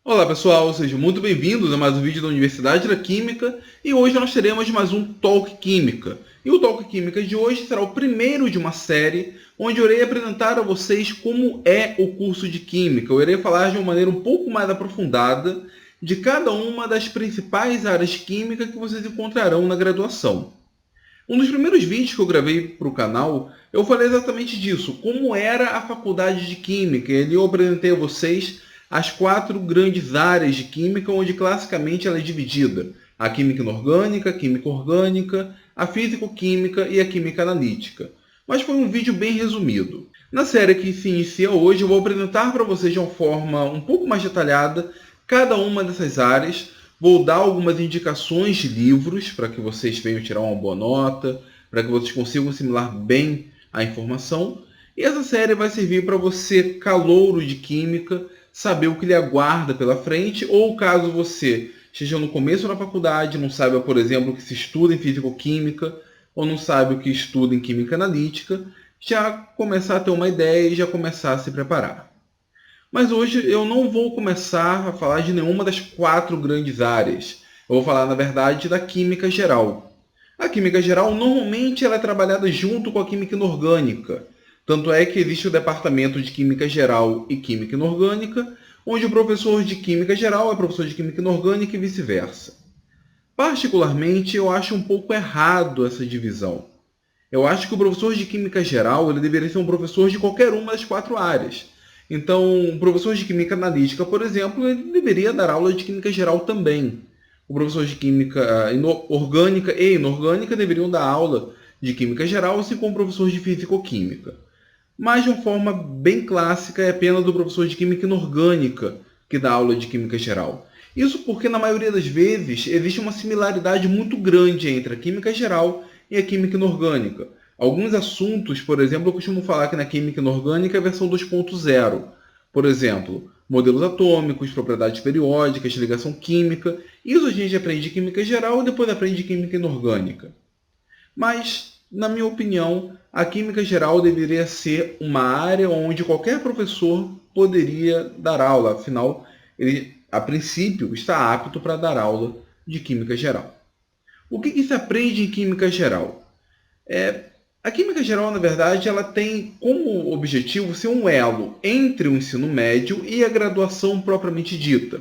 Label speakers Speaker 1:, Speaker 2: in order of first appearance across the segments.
Speaker 1: Olá pessoal, sejam muito bem-vindos a mais um vídeo da Universidade da Química e hoje nós teremos mais um Talk Química. E o Talk Química de hoje será o primeiro de uma série onde eu irei apresentar a vocês como é o curso de Química. Eu irei falar de uma maneira um pouco mais aprofundada de cada uma das principais áreas de Química que vocês encontrarão na graduação. Um dos primeiros vídeos que eu gravei para o canal, eu falei exatamente disso, como era a faculdade de Química. E ali eu apresentei a vocês as 4 grandes áreas de Química, onde classicamente ela é dividida. A Química Inorgânica, a Química Orgânica, a Físico-Química e a Química Analítica. Mas foi um vídeo bem resumido. Na série que se inicia hoje, eu vou apresentar para vocês de uma forma um pouco mais detalhada cada uma dessas áreas. Vou dar algumas indicações de livros para que vocês venham tirar uma boa nota, para que vocês consigam assimilar bem a informação. E essa série vai servir para você, calouro de Química, saber o que lhe aguarda pela frente, ou caso você esteja no começo da faculdade, não saiba, por exemplo, o que se estuda em Físico-Química, ou não sabe o que estuda em Química Analítica, já começar a ter uma ideia e já começar a se preparar. Mas hoje eu não vou começar a falar de nenhuma das 4 grandes áreas. Eu vou falar, na verdade, da Química Geral. A Química Geral, normalmente, ela é trabalhada junto com a Química Inorgânica. Tanto é que existe o Departamento de Química Geral e Química Inorgânica, onde o professor de Química Geral é professor de Química Inorgânica e vice-versa. Particularmente, eu acho um pouco errado essa divisão. Eu acho que o professor de Química Geral ele deveria ser um professor de qualquer uma das 4 áreas. Então, o professor de Química Analítica, por exemplo, ele deveria dar aula de Química Geral também. O professor de Química Orgânica e Inorgânica deveriam dar aula de Química Geral, assim como o professor de Físico-Química. Mas, de uma forma bem clássica, é apenas do professor de Química Inorgânica que dá aula de Química Geral. Isso porque, na maioria das vezes, existe uma similaridade muito grande entre a Química Geral e a Química Inorgânica. Alguns assuntos, por exemplo, eu costumo falar que na Química Inorgânica é a versão 2.0. Por exemplo, modelos atômicos, propriedades periódicas, ligação química. Isso a gente aprende em Química Geral e depois aprende em Química Inorgânica. Mas, na minha opinião, a Química Geral deveria ser uma área onde qualquer professor poderia dar aula. Afinal, ele, a princípio, está apto para dar aula de Química Geral. O que se aprende em Química Geral? A Química Geral, na verdade, ela tem como objetivo ser um elo entre o ensino médio e a graduação propriamente dita.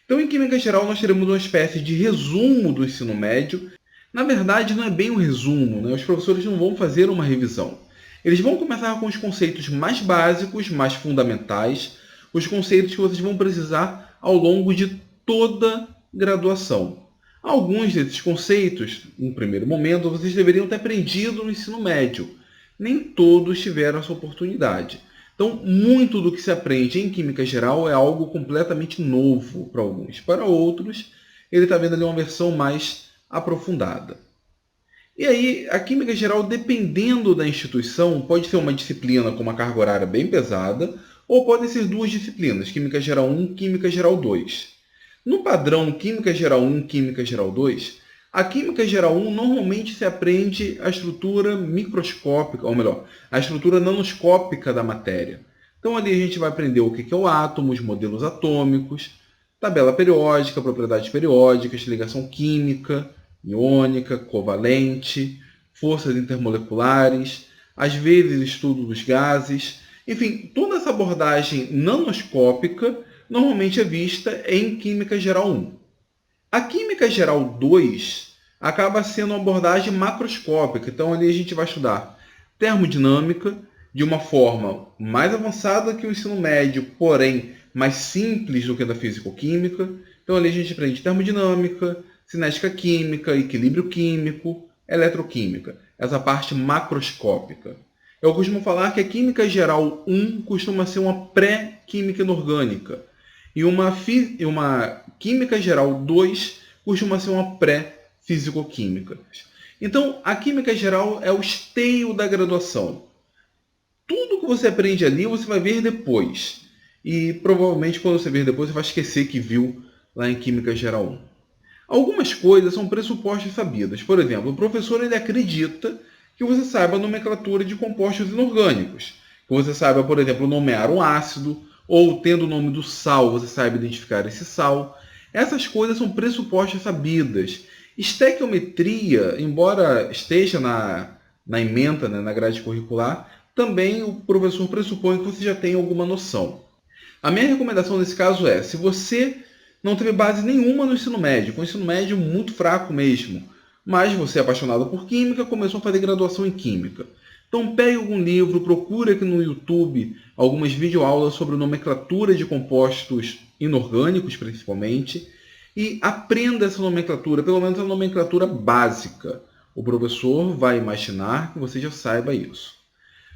Speaker 1: Então, em Química Geral, nós teremos uma espécie de resumo do ensino médio. Na verdade, não é bem um resumo, né? Os professores não vão fazer uma revisão. Eles vão começar com os conceitos mais básicos, mais fundamentais, os conceitos que vocês vão precisar ao longo de toda a graduação. Alguns desses conceitos, no primeiro momento, vocês deveriam ter aprendido no ensino médio. Nem todos tiveram essa oportunidade. Então, muito do que se aprende em Química Geral é algo completamente novo para alguns. Para outros, ele está vendo ali uma versão mais aprofundada. E aí, a Química Geral, dependendo da instituição, pode ser uma disciplina com uma carga horária bem pesada, ou podem ser 2 disciplinas, Química Geral 1 e Química Geral 2. No padrão Química Geral 1 e Química Geral 2, a Química Geral 1 normalmente se aprende a estrutura microscópica, ou melhor, a estrutura nanoscópica da matéria. Então ali a gente vai aprender o que é o átomo, os modelos atômicos, tabela periódica, propriedades periódicas, ligação química, iônica, covalente, forças intermoleculares, às vezes estudo dos gases. Enfim, toda essa abordagem nanoscópica normalmente é vista em Química Geral 1. A Química Geral 2 acaba sendo uma abordagem macroscópica. Então ali a gente vai estudar termodinâmica de uma forma mais avançada que o ensino médio, porém mais simples do que a da físico-química. Então ali a gente aprende termodinâmica, cinética química, equilíbrio químico, eletroquímica. Essa parte macroscópica. Eu costumo falar que a Química Geral 1 costuma ser uma pré-química inorgânica. E uma Química Geral 2 costuma ser uma pré-físico-química. Então, a Química Geral é o esteio da graduação. Tudo que você aprende ali, você vai ver depois. E provavelmente, quando você ver depois, você vai esquecer que viu lá em Química Geral 1. Algumas coisas são pressupostos sabidas. Por exemplo, o professor ele acredita que você saiba a nomenclatura de compostos inorgânicos. Que você saiba, por exemplo, nomear um ácido, ou tendo o nome do sal, você saiba identificar esse sal. Essas coisas são pressupostos sabidas. Estequiometria, embora esteja na ementa, né, na grade curricular, também o professor pressupõe que você já tem alguma noção. A minha recomendação nesse caso é, se você não teve base nenhuma no ensino médio, com o ensino médio muito fraco mesmo, mas você é apaixonado por química, começou a fazer graduação em química. Então pegue algum livro, procure aqui no YouTube algumas videoaulas sobre nomenclatura de compostos inorgânicos, principalmente, e aprenda essa nomenclatura, pelo menos a nomenclatura básica. O professor vai imaginar que você já saiba isso.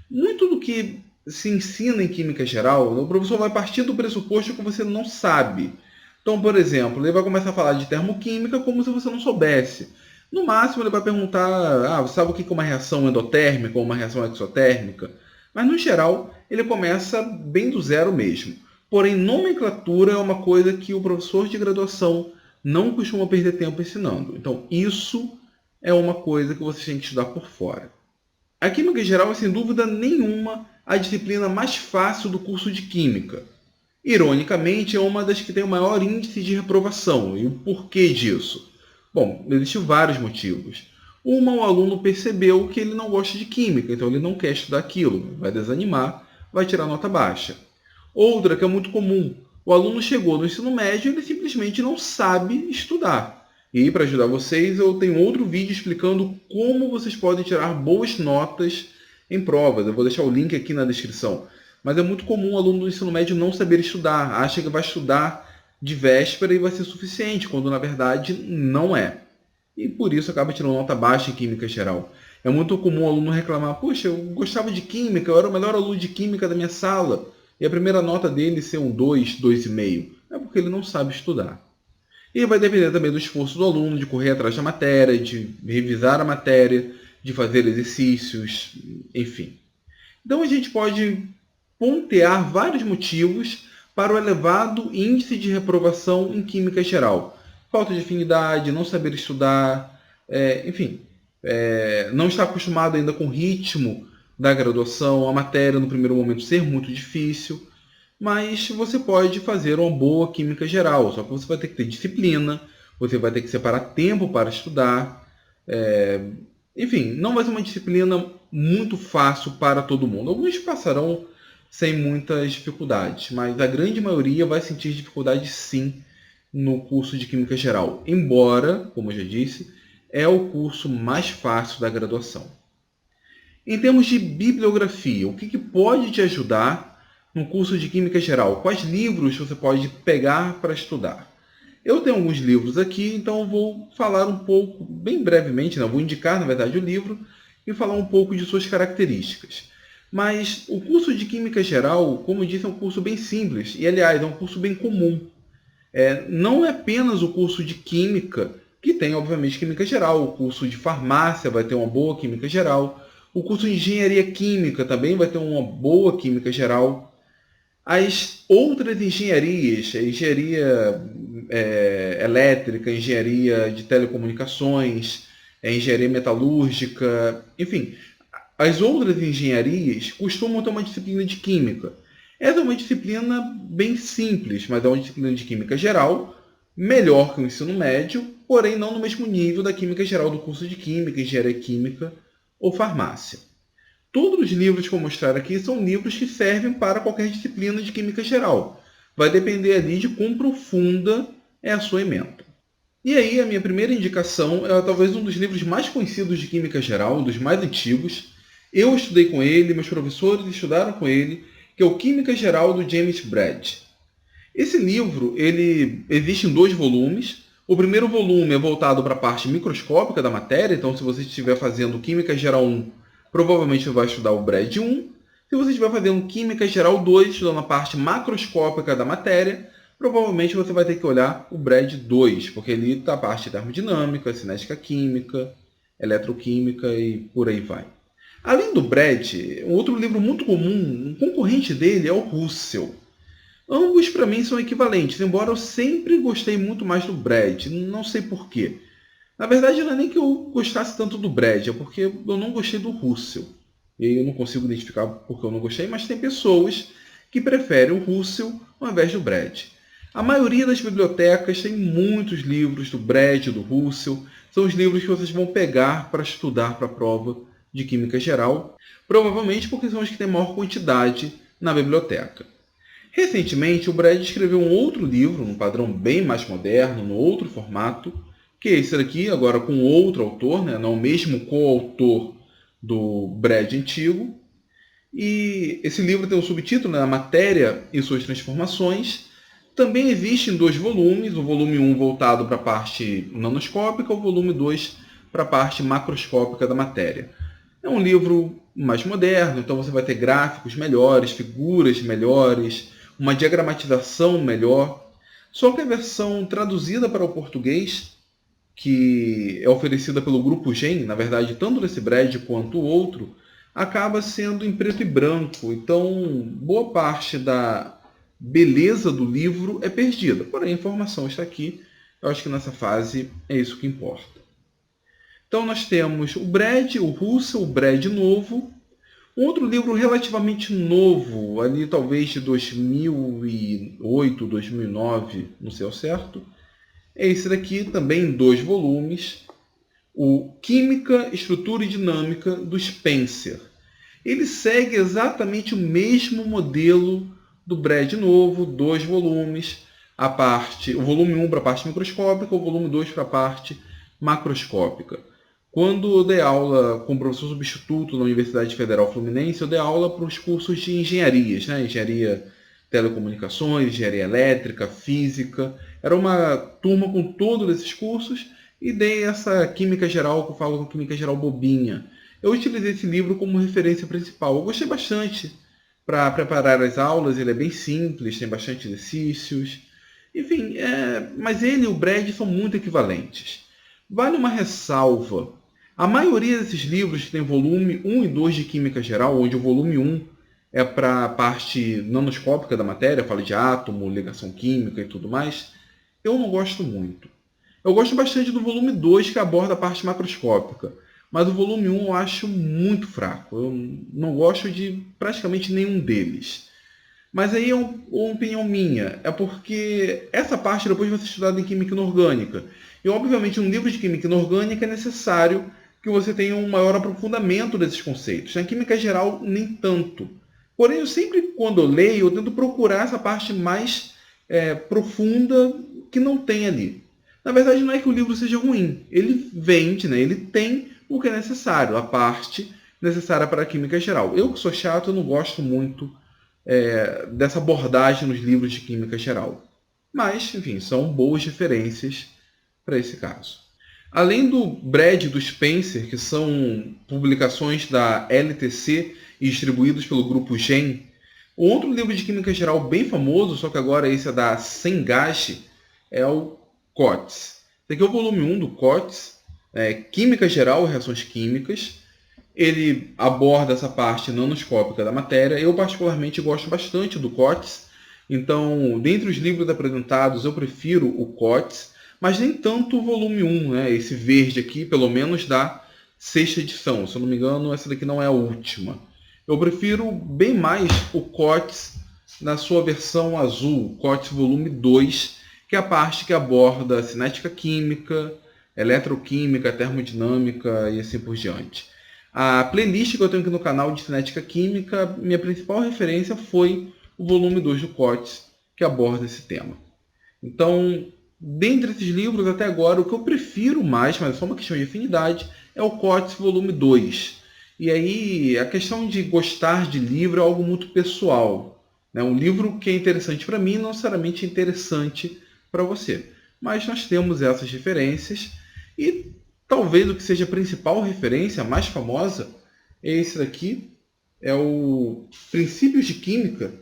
Speaker 1: Muito do que se ensina em química geral, o professor vai partir do pressuposto que você não sabe. Então, por exemplo, ele vai começar a falar de termoquímica como se você não soubesse. No máximo, ele vai perguntar, você sabe o que é uma reação endotérmica ou uma reação exotérmica? Mas, no geral, ele começa bem do zero mesmo. Porém, nomenclatura é uma coisa que o professor de graduação não costuma perder tempo ensinando. Então, isso é uma coisa que você tem que estudar por fora. A Química Geral é, sem dúvida nenhuma, a disciplina mais fácil do curso de Química. Ironicamente, é uma das que tem o maior índice de reprovação. E o porquê disso? Bom, existem vários motivos. Uma, o aluno percebeu que ele não gosta de Química, então ele não quer estudar aquilo, vai desanimar, vai tirar nota baixa. Outra, que é muito comum, o aluno chegou no ensino médio e ele simplesmente não sabe estudar. E para ajudar vocês, eu tenho outro vídeo explicando como vocês podem tirar boas notas em provas. Eu vou deixar o link aqui na descrição. Mas é muito comum o aluno do ensino médio não saber estudar. Acha que vai estudar de véspera e vai ser suficiente, quando na verdade não é. E por isso acaba tirando nota baixa em Química Geral. É muito comum o aluno reclamar, poxa, eu gostava de Química, eu era o melhor aluno de Química da minha sala. E a primeira nota dele ser um 2, 2,5. É porque ele não sabe estudar. E vai depender também do esforço do aluno de correr atrás da matéria, de revisar a matéria, de fazer exercícios, enfim. Então a gente pode pontear vários motivos para o elevado índice de reprovação em Química Geral. Falta de afinidade, não saber estudar, enfim, não estar acostumado ainda com o ritmo da graduação, a matéria no primeiro momento ser muito difícil. Mas você pode fazer uma boa Química Geral, só que você vai ter que ter disciplina, você vai ter que separar tempo para estudar. Enfim, não vai ser uma disciplina muito fácil para todo mundo. Alguns passarão sem muitas dificuldades, mas a grande maioria vai sentir dificuldade sim no curso de Química Geral. Embora, como eu já disse, é o curso mais fácil da graduação. Em termos de bibliografia, o que pode te ajudar no curso de Química Geral? Quais livros você pode pegar para estudar? Eu tenho alguns livros aqui, então eu vou falar um pouco, bem brevemente, vou indicar, na verdade, o livro e falar um pouco de suas características. Mas o curso de Química Geral, como eu disse, é um curso bem simples e, aliás, é um curso bem comum. Não é apenas o curso de Química, que tem, obviamente, Química Geral. O curso de Farmácia vai ter uma boa Química Geral. O curso de Engenharia Química também vai ter uma boa Química Geral. As outras engenharias, a engenharia elétrica, engenharia de telecomunicações, a engenharia metalúrgica, enfim, as outras engenharias costumam ter uma disciplina de química. Essa é uma disciplina bem simples, mas é uma disciplina de química geral, melhor que o ensino médio, porém não no mesmo nível da química geral do curso de química, engenharia química ou farmácia. Todos os livros que eu vou mostrar aqui são livros que servem para qualquer disciplina de química geral. Vai depender ali de quão profunda é a sua ementa. E aí a minha primeira indicação é talvez um dos livros mais conhecidos de química geral, um dos mais antigos. Eu estudei com ele, meus professores estudaram com ele, que é o Química Geral do James Braid. Esse livro ele existe em 2 volumes. O primeiro volume é voltado para a parte microscópica da matéria, então se você estiver fazendo Química Geral 1, provavelmente você vai estudar o Braid 1. Se você estiver fazendo Química Geral 2, estudando a parte macroscópica da matéria, provavelmente você vai ter que olhar o Braid 2, porque ali está a parte de termodinâmica, cinética química, eletroquímica e por aí vai. Além do Braid, um outro livro muito comum, um concorrente dele é o Russell. Ambos para mim são equivalentes, embora eu sempre gostei muito mais do Braid, não sei porquê. Na verdade não é nem que eu gostasse tanto do Braid, é porque eu não gostei do Russell. E eu não consigo identificar porque eu não gostei, mas tem pessoas que prefere o Russell ao invés do Brad. A maioria das bibliotecas tem muitos livros do Brad e do Russell. São os livros que vocês vão pegar para estudar para a prova de Química Geral, provavelmente porque são os que têm maior quantidade na biblioteca. Recentemente, o Brad escreveu um outro livro, num padrão bem mais moderno, no outro formato, que é esse daqui, agora com outro autor, né? Não o mesmo coautor do Brad antigo. E esse livro tem o subtítulo, né? A Matéria e suas Transformações. Também existe em 2 volumes, o volume 1 voltado para a parte nanoscópica, o volume 2 para a parte macroscópica da matéria. É um livro mais moderno, então você vai ter gráficos melhores, figuras melhores, uma diagramatização melhor. Só que a versão traduzida para o português, que é oferecida pelo Grupo GEM, na verdade tanto desse Brad quanto o outro, acaba sendo em preto e branco. Então, boa parte da beleza do livro é perdida. Porém, a informação está aqui. Eu acho que nessa fase é isso que importa. Então, nós temos o Brad, o Russell, o Brad novo. Um outro livro relativamente novo, ali talvez de 2008, 2009, não sei ao certo. É esse daqui, também em 2 volumes. O Química, Estrutura e Dinâmica, do Spencer. Ele segue exatamente o mesmo modelo do Brad novo, 2 volumes, o volume 1 para a parte microscópica, o volume 2 para a parte macroscópica. Quando eu dei aula com o professor substituto na Universidade Federal Fluminense, eu dei aula para os cursos de engenharias, né? Engenharia telecomunicações, engenharia elétrica, física. Era uma turma com todos esses cursos e dei essa química geral, que eu falo com química geral bobinha. Eu utilizei esse livro como referência principal. Eu gostei bastante para preparar as aulas, ele é bem simples, tem bastante exercícios. Enfim, mas ele e o Brad são muito equivalentes. Vale uma ressalva. A maioria desses livros que tem volume 1 e 2 de Química Geral, onde o volume 1 é para a parte nanoscópica da matéria, fala de átomo, ligação química e tudo mais, eu não gosto muito. Eu gosto bastante do volume 2, que aborda a parte macroscópica. Mas o volume 1 eu acho muito fraco. Eu não gosto de praticamente nenhum deles. Mas aí é uma opinião minha. É porque essa parte depois vai ser estudada em Química Inorgânica. E obviamente um livro de Química Inorgânica é necessário que você tenha um maior aprofundamento desses conceitos. Na Química Geral, nem tanto. Porém, eu sempre, quando eu leio, eu tento procurar essa parte mais profunda que não tem ali. Na verdade, não é que o livro seja ruim. Ele vende, né? Ele tem o que é necessário, a parte necessária para a Química Geral. Eu que sou chato, eu não gosto muito dessa abordagem nos livros de Química Geral. Mas, enfim, são boas referências para esse caso. Além do Brad e do Spencer, que são publicações da LTC e distribuídos pelo Grupo GEM, outro livro de Química Geral bem famoso, só que agora esse é da Sengashi, é o COTS. Esse aqui é o volume 1 do COTS, Química Geral e Reações Químicas. Ele aborda essa parte nanoscópica da matéria. Eu particularmente gosto bastante do COTS. Então, dentre os livros apresentados, eu prefiro o COTS, mas nem tanto o volume 1, né? Esse verde aqui, pelo menos da 6ª edição. Se eu não me engano, essa daqui não é a última. Eu prefiro bem mais o COTS na sua versão azul, COTS volume 2, que é a parte que aborda cinética química, eletroquímica, termodinâmica e assim por diante. A playlist que eu tenho aqui no canal de cinética química, minha principal referência foi o volume 2 do COTS, que aborda esse tema. Então, dentre esses livros, até agora, o que eu prefiro mais, mas é só uma questão de afinidade, é o COTS volume 2. E aí, a questão de gostar de livro é algo muito pessoal. Um livro que é interessante para mim não necessariamente é interessante para você. Mas nós temos essas referências e talvez o que seja a principal referência, a mais famosa, é esse daqui, é o Princípios de Química,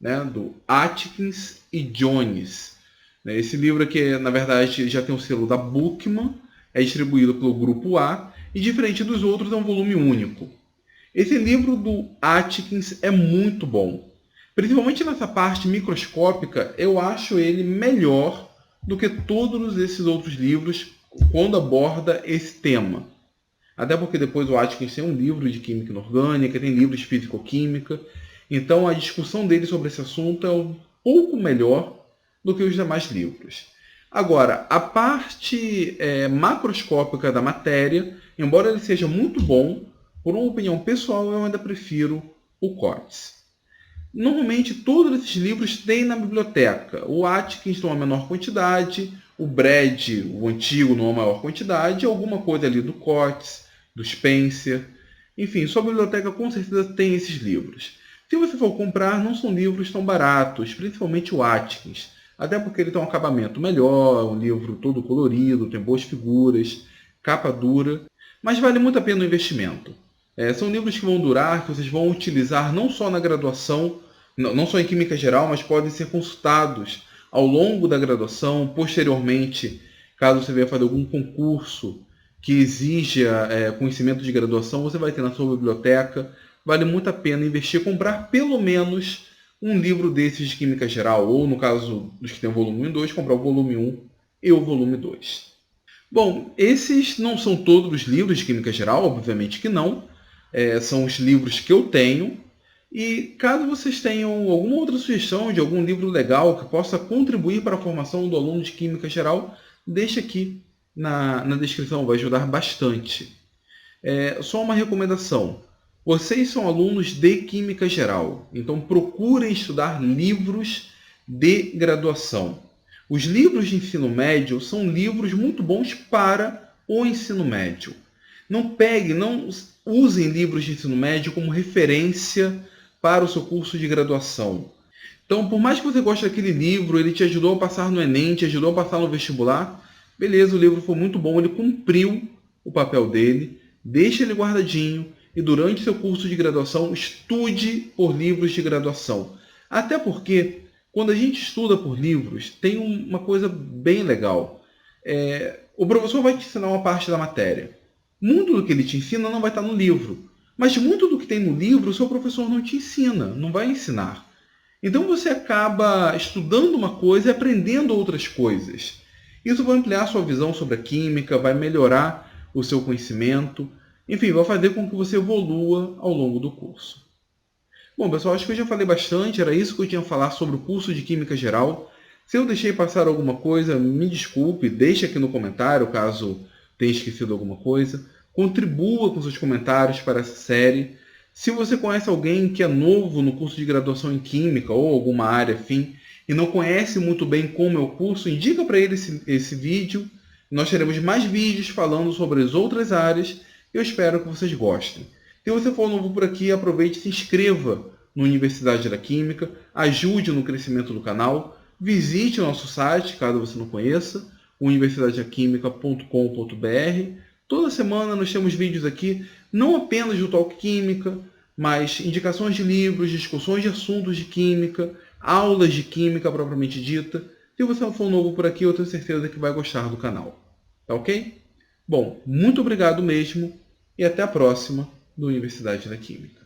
Speaker 1: né, do Atkins e Jones. Esse livro aqui, na verdade, já tem o selo da Bookman, é distribuído pelo Grupo A, e diferente dos outros, é um volume único. Esse livro do Atkins é muito bom. Principalmente nessa parte microscópica, eu acho ele melhor do que todos esses outros livros quando aborda esse tema. Até porque depois o Atkins tem um livro de Química Inorgânica, tem livros de Físico-Química. Então a discussão dele sobre esse assunto é um pouco melhor do que os demais livros. Agora, a parte macroscópica da matéria, embora ele seja muito bom, por uma opinião pessoal eu ainda prefiro o Coates. Normalmente todos esses livros têm na biblioteca. O Atkins numa menor quantidade, o Brad, o antigo, numa maior quantidade, alguma coisa ali do Coates, do Spencer. Enfim, sua biblioteca com certeza tem esses livros. Se você for comprar, não são livros tão baratos, principalmente o Atkins. Até porque ele tem um acabamento melhor, um livro todo colorido, tem boas figuras, capa dura. Mas vale muito a pena o investimento. São livros que vão durar, que vocês vão utilizar não só na graduação, não só em Química Geral, mas podem ser consultados ao longo da graduação, posteriormente, caso você venha fazer algum concurso que exija conhecimento de graduação, você vai ter na sua biblioteca. Vale muito a pena investir, comprar pelo menos um livro desses de Química Geral, ou no caso dos que tem o volume 1 e 2, comprar o volume 1 e o volume 2. Bom, esses não são todos os livros de Química Geral, obviamente que não. São os livros que eu tenho. E caso vocês tenham alguma outra sugestão de algum livro legal que possa contribuir para a formação do aluno de Química Geral, deixe aqui na descrição, vai ajudar bastante. Só uma recomendação. Vocês são alunos de Química Geral, então procurem estudar livros de graduação. Os livros de ensino médio são livros muito bons para o ensino médio. Não usem livros de ensino médio como referência para o seu curso de graduação. Então, por mais que você goste daquele livro, ele te ajudou a passar no Enem, te ajudou a passar no vestibular, beleza, o livro foi muito bom, ele cumpriu o papel dele, deixe ele guardadinho e durante seu curso de graduação estude por livros de graduação. Até porque, quando a gente estuda por livros, tem uma coisa bem legal. O professor vai te ensinar uma parte da matéria. Muito do que ele te ensina não vai estar no livro. Mas muito do que tem no livro, o seu professor não te ensina, não vai ensinar. Então você acaba estudando uma coisa e aprendendo outras coisas. Isso vai ampliar a sua visão sobre a química, vai melhorar o seu conhecimento. Enfim, vai fazer com que você evolua ao longo do curso. Bom, pessoal, acho que eu já falei bastante. Era isso que eu tinha a falar sobre o curso de Química Geral. Se eu deixei passar alguma coisa, me desculpe. Deixe aqui no comentário, caso tenha esquecido alguma coisa. Contribua com seus comentários para essa série. Se você conhece alguém que é novo no curso de graduação em Química ou alguma área afim e não conhece muito bem como é o curso, indica para ele esse vídeo. Nós teremos mais vídeos falando sobre as outras áreas. Eu espero que vocês gostem. Se você for novo por aqui, aproveite e se inscreva no Universidade da Química. Ajude no crescimento do canal. Visite o nosso site, caso você não conheça, universidadedaquimica.com.br. Toda semana nós temos vídeos aqui, não apenas do Talk Química, mas indicações de livros, discussões de assuntos de química, aulas de química propriamente dita. Se você for novo por aqui, eu tenho certeza que vai gostar do canal. Tá ok? Bom, muito obrigado mesmo e até a próxima do Universidade da Química.